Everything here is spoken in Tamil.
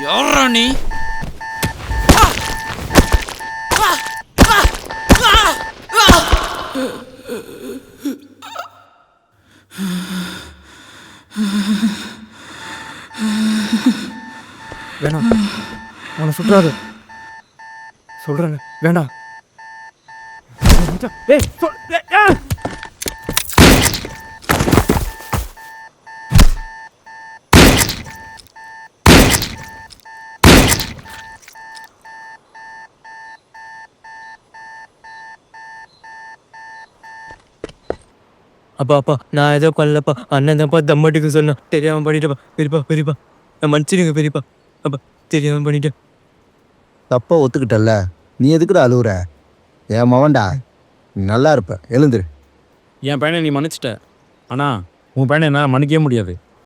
யாரா நீ? வேணாம், அவனை சுற்றாது. சொல்றேன், வேண்டாம். ஏய், அப்பா அப்பா, நான் ஏதோ கொல்லப்பா. அண்ணன் தான்ப்பா தம்மட்டுக்கு சொன்னான். தெரியாம பண்ணிட்டப்பா. பெரியப்பா பெரியப்பா, நான் மன்னிச்சிடுங்க பெரியப்பா. அப்பா, தெரியாம பண்ணிட்டேன். தப்பா ஒத்துக்கிட்டல்ல, நீ எதுக்குடா அழுவுற? என் மவன்டா, நீ நல்லா இருப்ப. எழுந்துரு. என் பையனை நீ மன்னிச்சிட்ட, ஆனால் உன் பையனை என்னால் மன்னிக்கவே முடியாது.